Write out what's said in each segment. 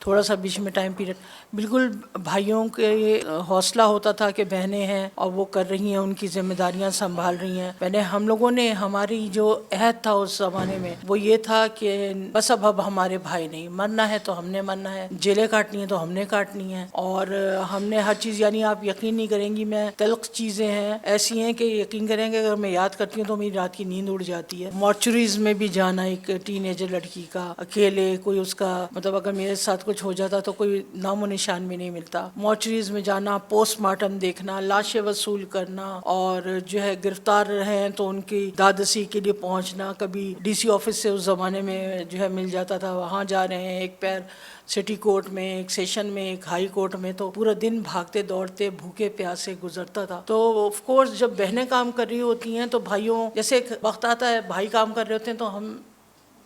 تھوڑا سا بیچ میں ٹائم پیریڈ بالکل بھائیوں کے حوصلہ ہوتا تھا کہ بہنیں ہیں اور وہ کر رہی ہیں، ان کی ذمہ داریاں سنبھال رہی ہیں. پہلے ہم لوگوں نے، ہماری جو عہد تھا اس زمانے میں وہ یہ تھا کہ بس اب ہمارے بھائی نہیں، مرنا ہے تو ہم نے مرنا ہے، جیلیں کاٹنی ہے تو ہم نے کاٹنی ہے، اور ہم نے ہر چیز، یعنی آپ یقین نہیں کریں گی، میں تلخ چیزیں ہیں ایسی ہیں کہ یقین کریں گے اگر میں یاد کرتی ہوں تو میری رات کی نیند اڑ جاتی ہے. مارچریز میں بھی جانا ایک ٹین ایجر لڑکی کا، اکیلے، کوئی اس کا مطلب اگر میرے ساتھ کچھ ہو جاتا تو کوئی نام و نشان بھی نہیں ملتا. مارچریز میں جانا، پوسٹ مارٹم دیکھنا، لاشیں وصول کرنا، اور جو ہے گرفتار ہیں تو ان کی دادسی کے لیے پہنچنا. کبھی ڈی سی آفس سے اس زمانے میں جو ہے مل جاتا تھا، وہاں جا رہے ہیں، ایک پیر سٹی کورٹ میں، ایک سیشن میں، ایک ہائی کورٹ میں، تو پورا دن بھاگتے دوڑتے بھوکے پیاسے گزرتا تھا. تو آف کورس جب بہنیں کام کر رہی ہوتی ہیں تو بھائیوں، جیسے ایک وقت آتا ہے بھائی کام کر رہے ہوتے ہیں تو ہم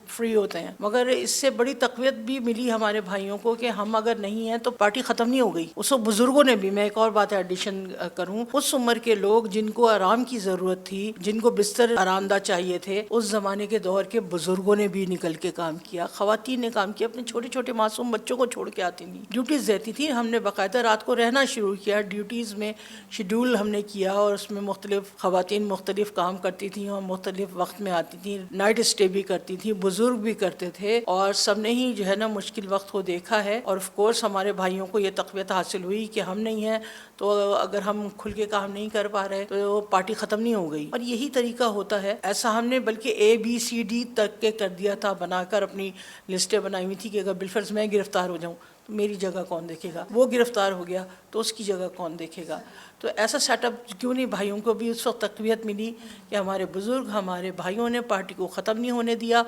فری ہوتے ہیں، مگر اس سے بڑی تقویت بھی ملی ہمارے بھائیوں کو کہ ہم اگر نہیں ہیں تو پارٹی ختم نہیں ہو گئی. اس وقت بزرگوں نے بھی، میں ایک اور بات ایڈیشن کروں، اس عمر کے لوگ جن کو آرام کی ضرورت تھی، جن کو بستر آرام دہ چاہیے تھے، اس زمانے کے دور کے بزرگوں نے بھی نکل کے کام کیا، خواتین نے کام کیا، اپنے چھوٹے چھوٹے معصوم بچوں کو چھوڑ کے آتی تھیں. ڈیوٹیز رہتی تھی، ہم نے باقاعدہ رات کو رہنا شروع کیا، ڈیوٹیز میں شیڈول ہم نے کیا، اور اس میں مختلف خواتین مختلف کام کرتی تھیں اور مختلف وقت میں آتی تھیں، نائٹ اسٹے بھی کرتی تھیں، بزرگ بھی کرتے تھے، اور سب نے ہی جو ہے نا مشکل وقت کو دیکھا ہے. اور آف کورس ہمارے بھائیوں کو یہ تقویت حاصل ہوئی کہ ہم نہیں ہیں تو اگر ہم کھل کے کام نہیں کر پا رہے تو پارٹی ختم نہیں ہو گئی. اور یہی طریقہ ہوتا ہے. ایسا ہم نے بلکہ ABCD تک کے کر دیا تھا، بنا کر اپنی لسٹیں بنائی ہوئی تھی کہ اگر بالفرض میں گرفتار ہو جاؤں تو میری جگہ کون دیکھے گا، وہ گرفتار ہو گیا تو اس کی جگہ کون دیکھے گا. تو ایسا سیٹ اپ کیوں نہیں، بھائیوں کو بھی اس وقت تقویت ملی کہ ہمارے بزرگ، ہمارے بھائیوں نے پارٹی کو ختم نہیں ہونے دیا.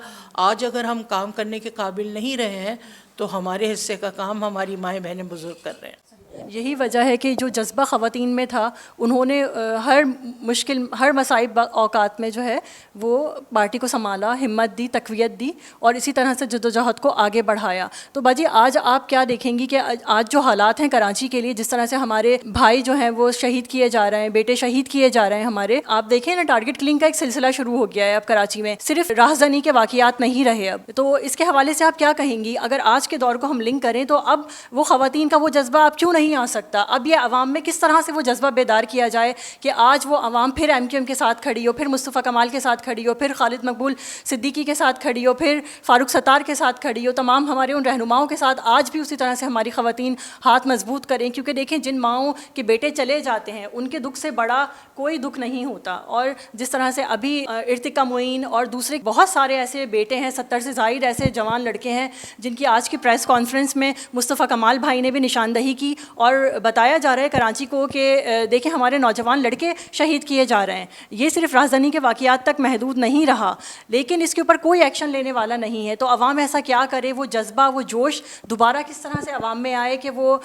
آج اگر ہم کام کرنے کے قابل نہیں رہے ہیں تو ہمارے حصے کا کام ہماری مائیں بہنیں بزرگ کر رہے ہیں. یہی وجہ ہے کہ جو جذبہ خواتین میں تھا، انہوں نے ہر مشکل، ہر مصائب اوقات میں جو ہے وہ پارٹی کو سنبھالا، ہمت دی، تقویت دی، اور اسی طرح سے جدوجہد کو آگے بڑھایا. تو باجی آج آپ کیا دیکھیں گی کہ آج جو حالات ہیں کراچی کے لیے، جس طرح سے ہمارے بھائی جو ہیں وہ شہید کیے جا رہے ہیں، بیٹے شہید کیے جا رہے ہیں ہمارے، آپ دیکھیں نا ٹارگٹ کلنگ کا ایک سلسلہ شروع ہو گیا ہے اب کراچی میں، صرف راہزنی کے واقعات نہیں رہے اب. تو اس کے حوالے سے آپ کیا کہیں گی؟ اگر آج کے دور کو ہم لنک کریں تو اب وہ خواتین کا وہ جذبہ اب کیوں نہیں آ سکتا؟ اب یہ عوام میں کس طرح سے وہ جذبہ بیدار کیا جائے کہ آج وہ عوام پھر MQM کے ساتھ کھڑی ہو، پھر مصطفیٰ کمال کے ساتھ کھڑی ہو، پھر خالد مقبول صدیقی کے ساتھ کھڑی ہو، پھر فاروق ستار کے ساتھ کھڑی ہو، تمام ہمارے ان رہنماؤں کے ساتھ آج بھی اسی طرح سے ہماری خواتین ہاتھ مضبوط کریں. کیونکہ دیکھیں جن ماؤں کے بیٹے چلے جاتے ہیں ان کے دکھ سے بڑا کوئی دکھ نہیں ہوتا. اور جس طرح سے ابھی ارتقا معین اور دوسرے بہت سارے ایسے بیٹے ہیں، 70 سے زائد ایسے جوان لڑکے ہیں جن کی آج کی پریس کانفرنس میں مصطفیٰ کمال بھائی نے بھی نشاندہی کی، اور بتایا جا رہا ہے کراچی کو کہ دیکھیں ہمارے نوجوان لڑکے شہید کیے جا رہے ہیں. یہ صرف راہزنی کے واقعات تک محدود نہیں رہا، لیکن اس کے اوپر کوئی ایکشن لینے والا نہیں ہے. تو عوام ایسا کیا کرے؟ وہ جذبہ، وہ جوش دوبارہ کس طرح سے عوام میں آئے کہ وہ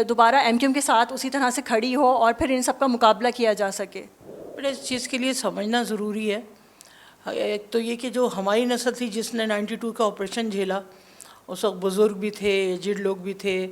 دوبارہ MQM کے ساتھ اسی طرح سے کھڑی ہو اور پھر ان سب کا مقابلہ کیا جا سکے؟ اس چیز کے لیے سمجھنا ضروری ہے. ایک تو یہ کہ جو ہماری نسل تھی جس نے 92 کا آپریشن جھیلا، اس وقت بزرگ بھی تھے، ایجڈ لوگ بھی تھے،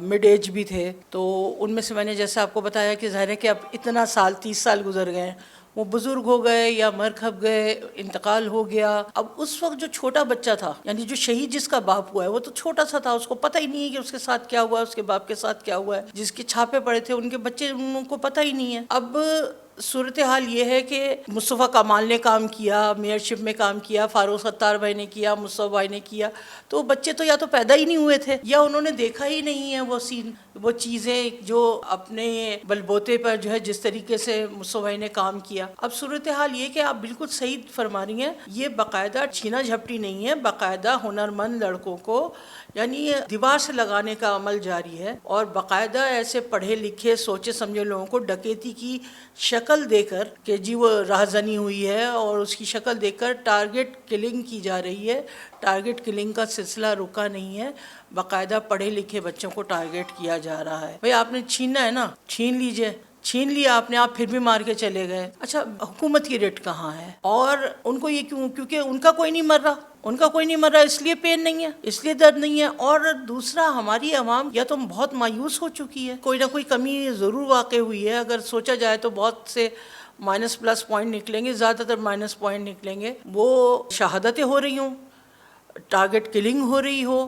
مڈ ایج بھی تھے. تو ان میں سے میں نے جیسے آپ کو بتایا کہ ظاہر ہے کہ اب اتنا سال، 30 سال گزر گئے ہیں، وہ بزرگ ہو گئے یا مر کھپ گئے، انتقال ہو گیا. اب اس وقت جو چھوٹا بچہ تھا، یعنی جو شہید جس کا باپ ہوا ہے، وہ تو چھوٹا سا تھا، اس کو پتہ ہی نہیں ہے کہ اس کے ساتھ کیا ہوا ہے، اس کے باپ کے ساتھ کیا ہوا ہے. جس کے چھاپے پڑے تھے ان کے بچے، ان کو پتہ ہی نہیں ہے. اب صورتحال یہ ہے کہ مصطفیٰ کمال نے کام کیا، میئرشپ میں کام کیا، فاروق ستار بھائی نے کیا، مصطفیٰ بھائی نے کیا. تو بچے تو یا تو پیدا ہی نہیں ہوئے تھے یا انہوں نے دیکھا ہی نہیں ہے وہ سین، وہ چیزیں جو اپنے بل بوتے پر جو ہے جس طریقے سے مصطفیٰ بھائی نے کام کیا. اب صورتحال یہ کہ آپ بالکل صحیح فرما رہی ہیں، یہ باقاعدہ چھینا جھپٹی نہیں ہے، باقاعدہ ہنرمند لڑکوں کو یعنی دیوار سے لگانے کا عمل جاری ہے، اور باقاعدہ ایسے پڑھے لکھے سوچے سمجھے لوگوں کو ڈکیتی کی شکل دے کر کہ جی وہ راہزنی ہوئی ہے، اور اس کی شکل دے کر ٹارگٹ کلنگ کی جا رہی ہے. ٹارگٹ کلنگ کا سلسلہ رکا نہیں ہے، باقاعدہ پڑھے لکھے بچوں کو ٹارگٹ کیا جا رہا ہے. بھئی آپ نے چھیننا ہے نا، چھین لیجئے، چھین لیا آپ نے، آپ پھر بھی مار کے چلے گئے. اچھا حکومت کی ریٹ کہاں ہے؟ اور ان کو یہ کیوں؟ کیونکہ ان کا کوئی نہیں مر رہا، ان کا کوئی نہیں مر رہا، اس لیے پین نہیں ہے، اس لیے درد نہیں ہے. اور دوسرا، ہماری عوام یا تو بہت مایوس ہو چکی ہے، کوئی نہ کوئی کمی ضرور واقع ہوئی ہے. اگر سوچا جائے تو بہت سے مائنس پلس پوائنٹ نکلیں گے، زیادہ تر مائنس پوائنٹ نکلیں گے. وہ شہادتیں ہو رہی ہوں، ٹارگٹ کلنگ ہو رہی ہو،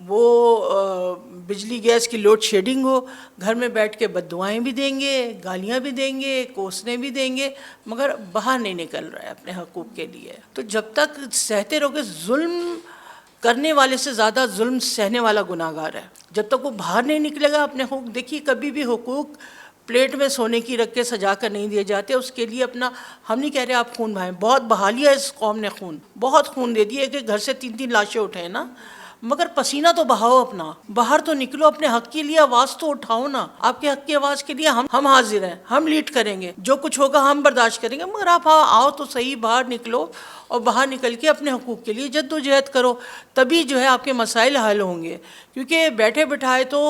وہ بجلی گیس کی لوڈ شیڈنگ ہو، گھر میں بیٹھ کے بد دعائیں بھی دیں گے، گالیاں بھی دیں گے، کوسنے بھی دیں گے، مگر باہر نہیں نکل رہا ہے اپنے حقوق کے لیے. تو جب تک سہتے رہو گے، ظلم کرنے والے سے زیادہ ظلم سہنے والا گناہگار ہے. جب تک وہ باہر نہیں نکلے گا اپنے حقوق، دیکھیے کبھی بھی حقوق پلیٹ میں سونے کی رکھ کے سجا کر نہیں دیے جاتے. اس کے لیے اپنا، ہم نہیں کہہ رہے آپ خون بہائیں، بہت بہا لیا اس قوم نے خون، بہت خون دے دیا کہ گھر سے 3 لاشیں اٹھیں نا، مگر پسینہ تو بہاؤ اپنا، باہر تو نکلو، اپنے حق کے لیے آواز تو اٹھاؤ نا. آپ کے حق کی آواز کے لیے ہم حاضر ہیں، ہم لیڈ کریں گے، جو کچھ ہوگا ہم برداشت کریں گے، مگر آپ آؤ تو صحیح، باہر نکلو اور باہر نکل کے اپنے حقوق کے لیے جد و جہد کرو. تبھی جو ہے آپ کے مسائل حل ہوں گے. کیونکہ بیٹھے بٹھائے تو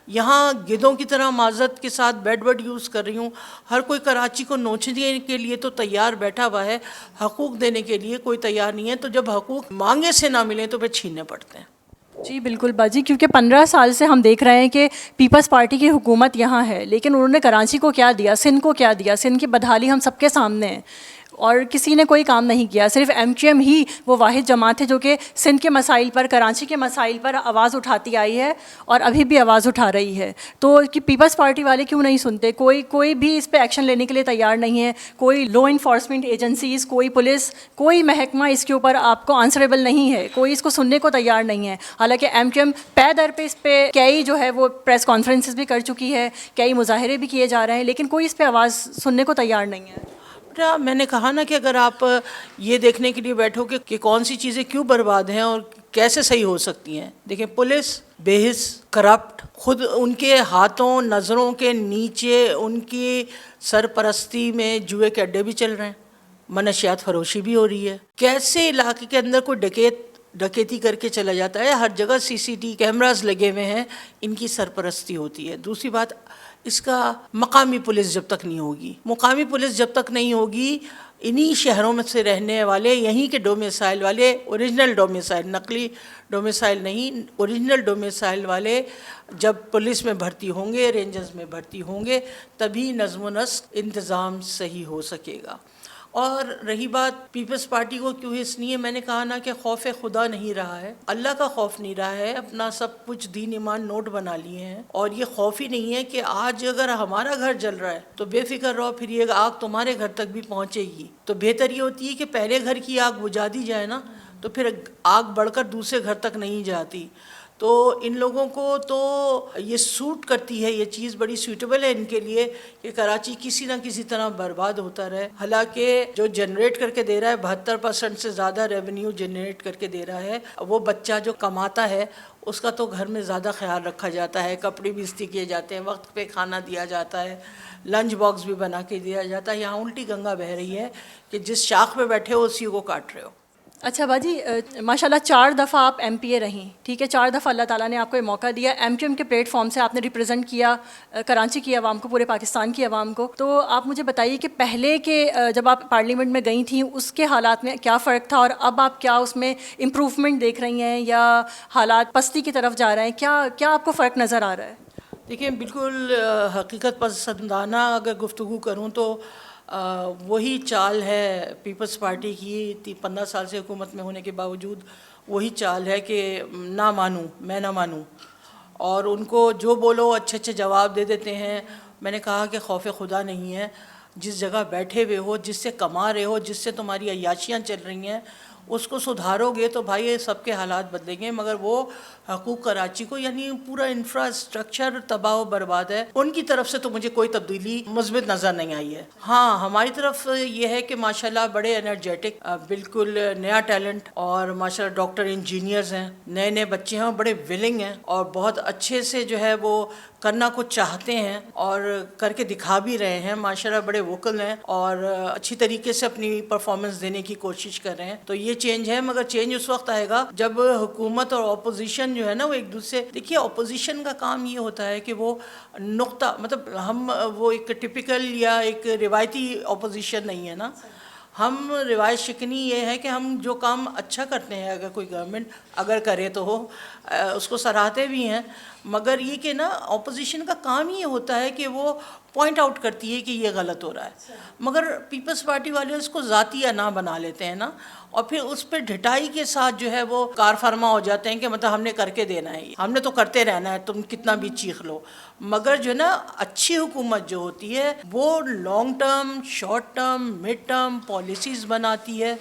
یہاں گدوں کی طرح معذرت کے ساتھ بیڈ ورڈ یوز کر رہی ہوں، ہر کوئی کراچی کو نوچنے کے لیے تو تیار بیٹھا ہوا ہے، حقوق دینے کے لیے کوئی تیار نہیں ہے. تو جب حقوق مانگے سے نہ ملیں تو پھر چھیننے پڑتے ہیں. جی بالکل باجی، کیونکہ 15 سال سے ہم دیکھ رہے ہیں کہ پیپلز پارٹی کی حکومت یہاں ہے، لیکن انہوں نے کراچی کو کیا دیا، سندھ کو کیا دیا. سندھ کی بدحالی ہم سب کے سامنے ہے اور کسی نے کوئی کام نہیں کیا. صرف MQM ہی وہ واحد جماعت ہے جو کہ سندھ کے مسائل پر، کراچی کے مسائل پر آواز اٹھاتی آئی ہے اور ابھی بھی آواز اٹھا رہی ہے. تو کہ پیپلز پارٹی والے کیوں نہیں سنتے؟ کوئی بھی اس پہ ایکشن لینے کے لیے تیار نہیں ہے. کوئی لا انفورسمنٹ ایجنسیز، کوئی پولیس، کوئی محکمہ اس کے اوپر آپ کو آنسریبل نہیں ہے، کوئی اس کو سننے کو تیار نہیں ہے. حالانکہ MQM پے در پہ اس پہ کئی جو ہے وہ پریس کانفرنسز بھی کر چکی ہے، کئی مظاہرے بھی کیے جا رہے ہیں، لیکن کوئی اس پہ آواز سننے کو تیار نہیں ہے. میں نے کہا نا کہ اگر آپ یہ دیکھنے کے لیے بیٹھو کہ کون سی چیزیں کیوں برباد ہیں اور کیسے صحیح ہو سکتی ہیں. دیکھیں پولیس بے حس، کرپٹ، خود ان کے ہاتھوں نظروں کے نیچے ان کی سرپرستی میں جوئے کے اڈے بھی چل رہے ہیں، منشیات فروشی بھی ہو رہی ہے. کیسے علاقے کے اندر کوئی ڈکیتی کر کے چلا جاتا ہے، ہر جگہ CCTV کیمراز لگے ہوئے ہیں، ان کی سرپرستی ہوتی ہے. دوسری بات، اس کا مقامی پولیس جب تک نہیں ہوگی، مقامی پولیس جب تک نہیں ہوگی، انہی شہروں میں سے رہنے والے، یہیں کے ڈومیسائل والے، اوریجنل ڈومیسائل، نقلی ڈومیسائل نہیں، اوریجنل ڈومیسائل والے جب پولیس میں بھرتی ہوں گے، رینجرز میں بھرتی ہوں گے، تبھی نظم و نسق انتظام صحیح ہو سکے گا. اور رہی بات پیپلز پارٹی کو کیوں حص نہیں ہے، میں نے کہا نا کہ خوف خدا نہیں رہا ہے، اللہ کا خوف نہیں رہا ہے، اپنا سب کچھ دین ایمان نوٹ بنا لیے ہیں. اور یہ خوف ہی نہیں ہے کہ آج اگر ہمارا گھر جل رہا ہے تو بے فکر رہو، پھر یہ آگ تمہارے گھر تک بھی پہنچے گی. تو بہتر یہ ہوتی ہے کہ پہلے گھر کی آگ بجھا دی جائے نا، تو پھر آگ بڑھ کر دوسرے گھر تک نہیں جاتی. تو ان لوگوں کو تو یہ سوٹ کرتی ہے، یہ چیز بڑی سوٹیبل ہے ان کے لیے کہ کراچی کسی نہ کسی طرح برباد ہوتا رہے. حالانکہ جو جنریٹ کر کے دے رہا ہے، 72% سے زیادہ ریونیو جنریٹ کر کے دے رہا ہے. وہ بچہ جو کماتا ہے اس کا تو گھر میں زیادہ خیال رکھا جاتا ہے، کپڑے بھی استری کیے جاتے ہیں، وقت پہ کھانا دیا جاتا ہے، لنچ باکس بھی بنا کے دیا جاتا ہے. یہاں الٹی گنگا بہہ رہی ہے کہ جس شاخ پہ بیٹھے ہو اسی کو کاٹ رہے ہو. اچھا باجی، ماشاءاللہ 4 دفعہ آپ MPA رہیں، ٹھیک ہے، 4 دفعہ اللہ تعالیٰ نے آپ کو یہ موقع دیا. MQM کے پلیٹ فارم سے آپ نے ریپرزینٹ کیا کراچی کی عوام کو، پورے پاکستان کی عوام کو. تو آپ مجھے بتائیے کہ پہلے کے جب آپ پارلیمنٹ میں گئی تھیں اس کے حالات میں کیا فرق تھا، اور اب آپ کیا اس میں امپروومنٹ دیکھ رہی ہیں یا حالات پستی کی طرف جا رہے ہیں؟ کیا آپ کو فرق نظر آ رہا ہے؟ دیکھیں بالکل حقیقت پسندانہ اگر گفتگو کروں تو وہی چال ہے پیپلز پارٹی کی 15 سال سے حکومت میں ہونے کے باوجود. وہی چال ہے کہ نہ مانوں، میں نہ مانوں، اور ان کو جو بولو اچھے اچھے جواب دے دیتے ہیں. میں نے کہا کہ خوف خدا نہیں ہے. جس جگہ بیٹھے ہوئے ہو، جس سے کما رہے ہو، جس سے تمہاری عیاشیاں چل رہی ہیں، اس کو سدھارو گے تو بھائی سب کے حالات بدلیں گے. مگر وہ حقوق کراچی کو، یعنی پورا انفراسٹرکچر تباہ و برباد ہے. ان کی طرف سے تو مجھے کوئی تبدیلی مثبت نظر نہیں آئی ہے. ہاں ہماری طرف یہ ہے کہ ماشاءاللہ بڑے انرجیٹک، بالکل نیا ٹیلنٹ، اور ماشاءاللہ ڈاکٹر انجینئرز ہیں، نئے نئے بچے ہیں، بڑے ولنگ ہیں اور بہت اچھے سے جو ہے وہ کرنا کچھ چاہتے ہیں اور کر کے دکھا بھی رہے ہیں. ماشاءاللہ بڑے ووکل ہیں اور اچھی طریقے سے اپنی پرفارمنس دینے کی کوشش کر رہے ہیں. تو یہ چینج ہے، مگر چینج اس وقت آئے گا جب حکومت اور اپوزیشن جو ہے نا وہ ایک دوسرے، دیکھیے اپوزیشن کا کام یہ ہوتا ہے کہ وہ نقطہ، مطلب ہم وہ ایک ٹپیکل یا ایک روایتی اپوزیشن نہیں ہے نا. ہم روایت شکنی یہ ہے کہ ہم جو کام اچھا کرتے ہیں، اگر کوئی گورنمنٹ اگر کرے تو ہو اس کو سراہتے بھی ہیں. مگر یہ کہ نا اپوزیشن کا کام یہ ہوتا ہے کہ وہ پوائنٹ آؤٹ کرتی ہے کہ یہ غلط ہو رہا ہے. مگر پیپلز پارٹی والے اس کو ذاتی انا بنا لیتے ہیں نا, اور پھر اس پہ ڈھٹائی کے ساتھ جو ہے وہ کار فرما ہو جاتے ہیں کہ مطلب ہم نے کر کے دینا ہے, ہم نے تو کرتے رہنا ہے, تم کتنا بھی چیخ لو. مگر جو نا اچھی حکومت جو ہوتی ہے وہ long term, short term, mid term policies بناتی ہے,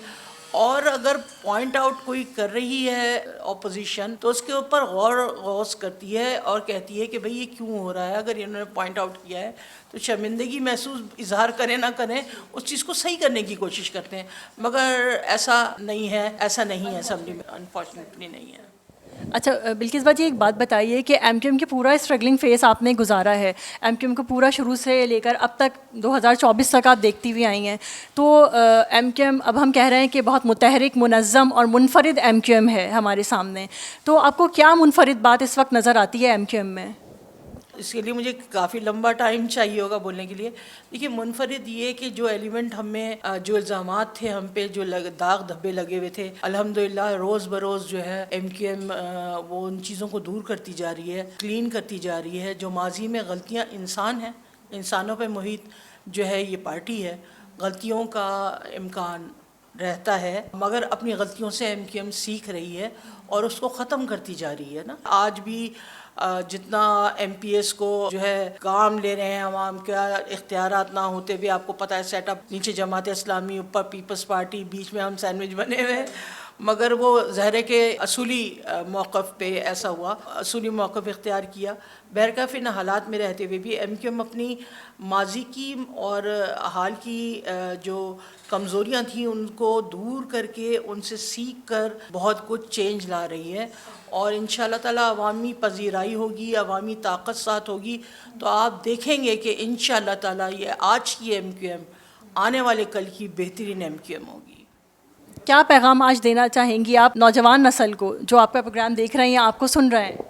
اور اگر پوائنٹ آؤٹ کوئی کر رہی ہے اپوزیشن تو اس کے اوپر غوص کرتی ہے اور کہتی ہے کہ بھئی یہ کیوں ہو رہا ہے. اگر انہوں نے پوائنٹ آؤٹ کیا ہے تو شرمندگی محسوس اظہار کریں نہ کریں, اس چیز کو صحیح کرنے کی کوشش کرتے ہیں. مگر ایسا نہیں ہے اسمبلی میں, انفارچونیٹلی نہیں ہے. اچھا بلقیس باجی ایک بات بتائیے کہ ایم کیو ایم کی پورا اسٹرگلنگ فیس آپ نے گزارا ہے, ایم کیو ایم کو پورا شروع سے لے کر اب تک 2024 تک آپ دیکھتی ہوئی آئی ہیں, تو ایم کیو ایم اب ہم کہہ رہے ہیں کہ بہت متحرک, منظم اور منفرد ایم کیو ایم ہے ہمارے سامنے, تو آپ کو کیا منفرد بات اس وقت نظر آتی ہے ایم کیو ایم میں؟ اس کے لیے مجھے کافی لمبا ٹائم چاہیے ہوگا بولنے کے لیے. دیکھیے منفرد یہ کہ جو ایلیمنٹ ہمیں جو الزامات تھے ہم پہ, جو داغ دھبے لگے ہوئے تھے, الحمدللہ روز بروز جو ہے ایم کیو ایم وہ ان چیزوں کو دور کرتی جا رہی ہے, کلین کرتی جا رہی ہے. جو ماضی میں غلطیاں انسان ہیں, انسانوں پہ محیط جو ہے یہ پارٹی ہے, غلطیوں کا امکان رہتا ہے, مگر اپنی غلطیوں سے ایم کیو ایم سیکھ رہی ہے اور اس کو ختم کرتی جا رہی ہے نا. آج بھی جتنا ایم پی ایس کو جو ہے کام لے رہے ہیں عوام کا, اختیارات نہ ہوتے ہوئے, آپ کو پتہ ہے سیٹ اپ نیچے جماعت اسلامی, اوپر پیپلز پارٹی, بیچ میں ہم سینڈوچ بنے ہوئے, مگر وہ ظاہر ہے کہ اصولی موقف پہ ایسا ہوا, اصولی موقف اختیار کیا. بہرکیف ان حالات میں رہتے ہوئے بھی ایم کیو ایم اپنی ماضی کی اور حال کی جو کمزوریاں تھیں ان کو دور کر کے, ان سے سیکھ کر بہت کچھ چینج لا رہی ہے, اور انشاءاللہ تعالیٰ عوامی پذیرائی ہوگی, عوامی طاقت ساتھ ہوگی, تو آپ دیکھیں گے کہ انشاءاللہ تعالیٰ یہ آج کی ایم کیو ایم آنے والے کل کی بہترین ایم کیو ایم ہوگی. کیا پیغام آج دینا چاہیں گی آپ نوجوان نسل کو جو آپ کا پروگرام دیکھ رہے ہیں یا آپ کو سن رہے ہیں؟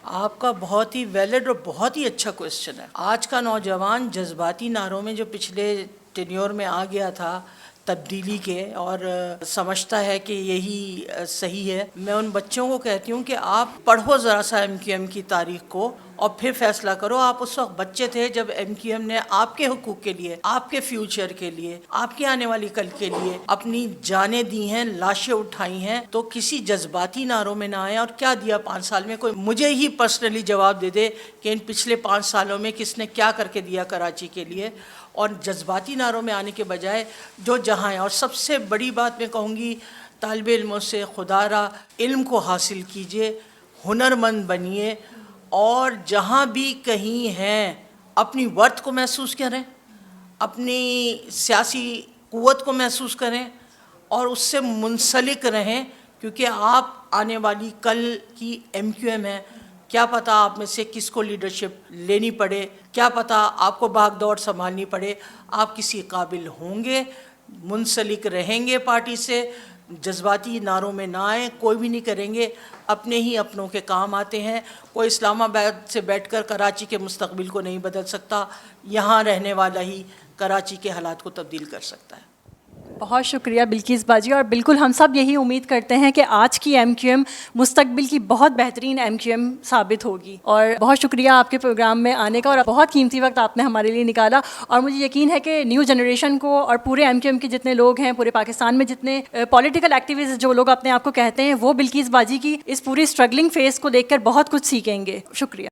آپ کا بہت ہی ویلڈ اور بہت ہی اچھا کوشچن ہے. آج کا نوجوان جذباتی نعروں میں جو پچھلے ٹینیور میں آ گیا تھا تبدیلی کے, اور سمجھتا ہے کہ یہی صحیح ہے, میں ان بچوں کو کہتی ہوں کہ آپ پڑھو ذرا سا ایم کیو ایم کی تاریخ کو اور پھر فیصلہ کرو. آپ اس وقت بچے تھے جب ایم کیو ایم نے آپ کے حقوق کے لیے, آپ کے فیوچر کے لیے, آپ کے آنے والی کل کے لیے اپنی جانیں دی ہیں, لاشیں اٹھائی ہیں. تو کسی جذباتی نعروں میں نہ آئے. اور کیا دیا 5 سال میں, کوئی مجھے ہی پرسنلی جواب دے دے کہ ان پچھلے 5 سالوں میں کس نے کیا کر کے دیا کراچی کے لیے. اور جذباتی نعروں میں آنے کے بجائے جو جہاں ہے, اور سب سے بڑی بات میں کہوں گی طالب علموں سے, خدا را علم کو حاصل کیجئے, ہنرمند بنیے, اور جہاں بھی کہیں ہیں اپنی ورتھ کو محسوس کریں, اپنی سیاسی قوت کو محسوس کریں اور اس سے منسلک رہیں, کیونکہ آپ آنے والی کل کی ایم کیو ایم ہے. کیا پتہ آپ میں سے کس کو لیڈرشپ لینی پڑے, کیا پتہ آپ کو بھاگ دوڑ سنبھالنی پڑے. آپ کسی قابل ہوں گے, منسلک رہیں گے پارٹی سے, جذباتی نعروں میں نہ آئیں, کوئی بھی نہیں کریں گے, اپنے ہی اپنوں کے کام آتے ہیں. کوئی اسلام آباد سے بیٹھ کر کراچی کے مستقبل کو نہیں بدل سکتا, یہاں رہنے والا ہی کراچی کے حالات کو تبدیل کر سکتا ہے. بہت شکریہ بلقیس باجی, اور بالکل ہم سب یہی امید کرتے ہیں کہ آج کی ایم کیو ایم مستقبل کی بہت بہترین ایم کیو ایم ثابت ہوگی. اور بہت شکریہ آپ کے پروگرام میں آنے کا, اور بہت قیمتی وقت آپ نے ہمارے لیے نکالا. اور مجھے یقین ہے کہ نیو جنریشن کو اور پورے ایم کیو ایم کے جتنے لوگ ہیں, پورے پاکستان میں جتنے پولیٹیکل ایکٹیوسٹ جو لوگ اپنے آپ کو کہتے ہیں, وہ بلقیس باجی کی اس پوری اسٹرگلنگ فیس کو دیکھ کر بہت کچھ سیکھیں گے. شکریہ.